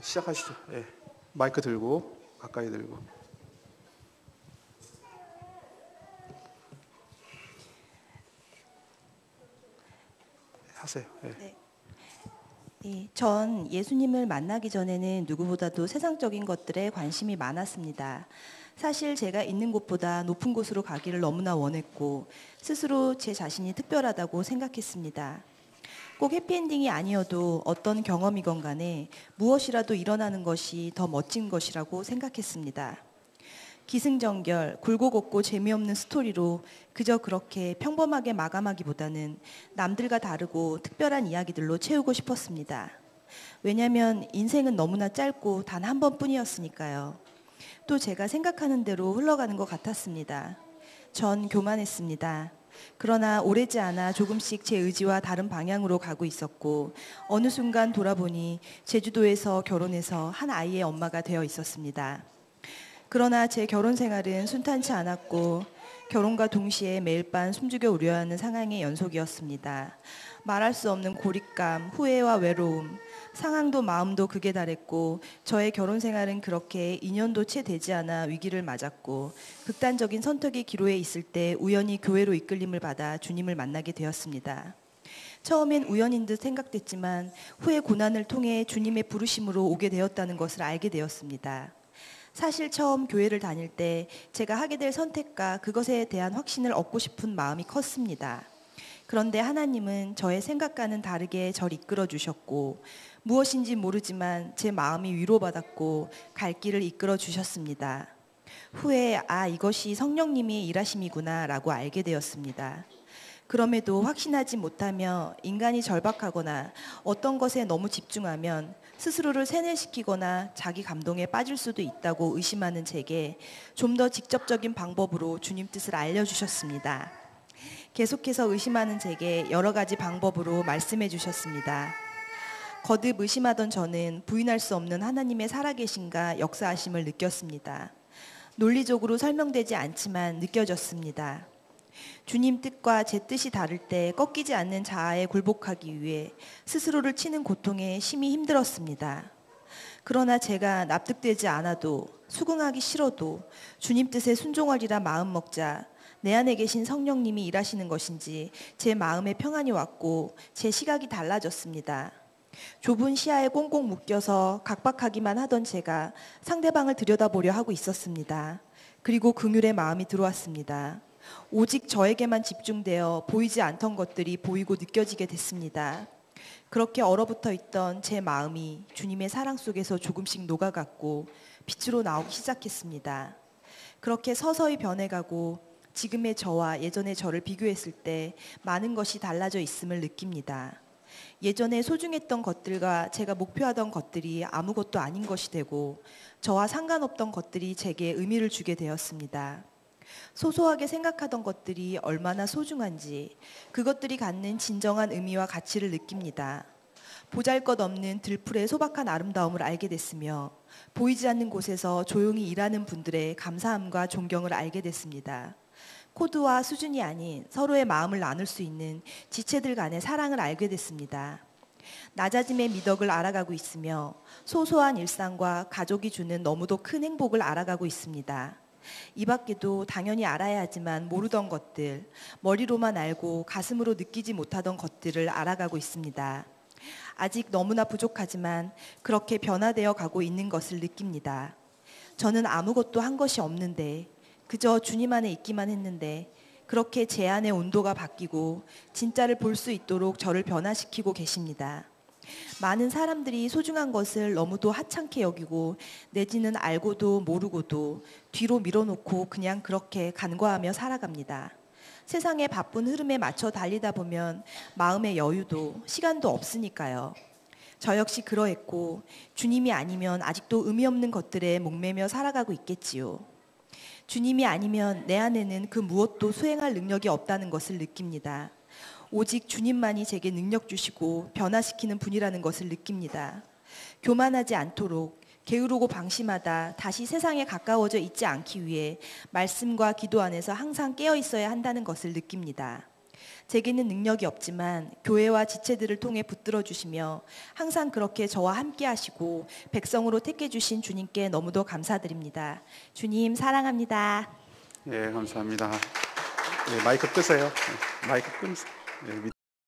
시작하시죠. 예. 마이크 들고 가까이 들고 하세요. 예. 네. 네, 전 예수님을 만나기 전에는 누구보다도 세상적인 것들에 관심이 많았습니다. 사실 제가 있는 곳보다 높은 곳으로 가기를 너무나 원했고 스스로 제 자신이 특별하다고 생각했습니다. 꼭 해피엔딩이 아니어도 어떤 경험이건 간에 무엇이라도 일어나는 것이 더 멋진 것이라고 생각했습니다. 기승전결, 굴고 걷고 재미없는 스토리로 그저 그렇게 평범하게 마감하기보다는 남들과 다르고 특별한 이야기들로 채우고 싶었습니다. 왜냐하면 인생은 너무나 짧고 단 한 번뿐이었으니까요. 또 제가 생각하는 대로 흘러가는 것 같았습니다. 전 교만했습니다. 그러나 오래지 않아 조금씩 제 의지와 다른 방향으로 가고 있었고 어느 순간 돌아보니 제주도에서 결혼해서 한 아이의 엄마가 되어 있었습니다. 그러나 제 결혼 생활은 순탄치 않았고 결혼과 동시에 매일 밤 숨죽여 우려야 하는 상황의 연속이었습니다. 말할 수 없는 고립감, 후회와 외로움, 상황도 마음도 극에 달했고 저의 결혼 생활은 그렇게 2년도 채 되지 않아 위기를 맞았고 극단적인 선택의 기로에 있을 때 우연히 교회로 이끌림을 받아 주님을 만나게 되었습니다. 처음엔 우연인 듯 생각됐지만 후에 고난을 통해 주님의 부르심으로 오게 되었다는 것을 알게 되었습니다. 사실 처음 교회를 다닐 때 제가 하게 될 선택과 그것에 대한 확신을 얻고 싶은 마음이 컸습니다. 그런데 하나님은 저의 생각과는 다르게 저를 이끌어 주셨고 무엇인지 모르지만 제 마음이 위로받았고 갈 길을 이끌어 주셨습니다. 후에 이것이 성령님의 일하심이구나 라고 알게 되었습니다. 그럼에도 확신하지 못하며 인간이 절박하거나 어떤 것에 너무 집중하면 스스로를 세뇌시키거나 자기 감동에 빠질 수도 있다고 의심하는 제게 좀 더 직접적인 방법으로 주님 뜻을 알려주셨습니다. 계속해서 의심하는 제게 여러 가지 방법으로 말씀해 주셨습니다. 거듭 의심하던 저는 부인할 수 없는 하나님의 살아계심과 역사하심을 느꼈습니다. 논리적으로 설명되지 않지만 느껴졌습니다. 주님 뜻과 제 뜻이 다를 때 꺾이지 않는 자아에 굴복하기 위해 스스로를 치는 고통에 심히 힘들었습니다. 그러나 제가 납득되지 않아도 수긍하기 싫어도 주님 뜻에 순종하리라 마음먹자 내 안에 계신 성령님이 일하시는 것인지 제 마음에 평안이 왔고 제 시각이 달라졌습니다. 좁은 시야에 꽁꽁 묶여서 각박하기만 하던 제가 상대방을 들여다보려 하고 있었습니다. 그리고 긍휼의 마음이 들어왔습니다. 오직 저에게만 집중되어 보이지 않던 것들이 보이고 느껴지게 됐습니다. 그렇게 얼어붙어 있던 제 마음이 주님의 사랑 속에서 조금씩 녹아갔고 빛으로 나오기 시작했습니다. 그렇게 서서히 변해가고 지금의 저와 예전의 저를 비교했을 때 많은 것이 달라져 있음을 느낍니다. 예전에 소중했던 것들과 제가 목표하던 것들이 아무것도 아닌 것이 되고 저와 상관없던 것들이 제게 의미를 주게 되었습니다. 소소하게 생각하던 것들이 얼마나 소중한지 그것들이 갖는 진정한 의미와 가치를 느낍니다. 보잘것없는 들풀의 소박한 아름다움을 알게 됐으며 보이지 않는 곳에서 조용히 일하는 분들의 감사함과 존경을 알게 됐습니다. 코드와 수준이 아닌 서로의 마음을 나눌 수 있는 지체들 간의 사랑을 알게 됐습니다. 낮아짐의 미덕을 알아가고 있으며 소소한 일상과 가족이 주는 너무도 큰 행복을 알아가고 있습니다. 이 밖에도 당연히 알아야 하지만 모르던 것들, 머리로만 알고 가슴으로 느끼지 못하던 것들을 알아가고 있습니다. 아직 너무나 부족하지만 그렇게 변화되어 가고 있는 것을 느낍니다. 저는 아무것도 한 것이 없는데 그저 주님 안에 있기만 했는데 그렇게 제 안의 온도가 바뀌고 진짜를 볼 수 있도록 저를 변화시키고 계십니다. 많은 사람들이 소중한 것을 너무도 하찮게 여기고 내지는 알고도 모르고도 뒤로 밀어놓고 그냥 그렇게 간과하며 살아갑니다. 세상의 바쁜 흐름에 맞춰 달리다 보면 마음의 여유도 시간도 없으니까요. 저 역시 그러했고 주님이 아니면 아직도 의미 없는 것들에 목매며 살아가고 있겠지요. 주님이 아니면 내 안에는 그 무엇도 수행할 능력이 없다는 것을 느낍니다. 오직 주님만이 제게 능력 주시고 변화시키는 분이라는 것을 느낍니다. 교만하지 않도록 게으르고 방심하다 다시 세상에 가까워져 있지 않기 위해 말씀과 기도 안에서 항상 깨어 있어야 한다는 것을 느낍니다. 제게는 능력이 없지만 교회와 지체들을 통해 붙들어 주시며 항상 그렇게 저와 함께 하시고 백성으로 택해 주신 주님께 너무도 감사드립니다. 주님 사랑합니다. 예, 감사합니다. 예, 마이크 끄세요. 예, 마이크 끄세요. 예,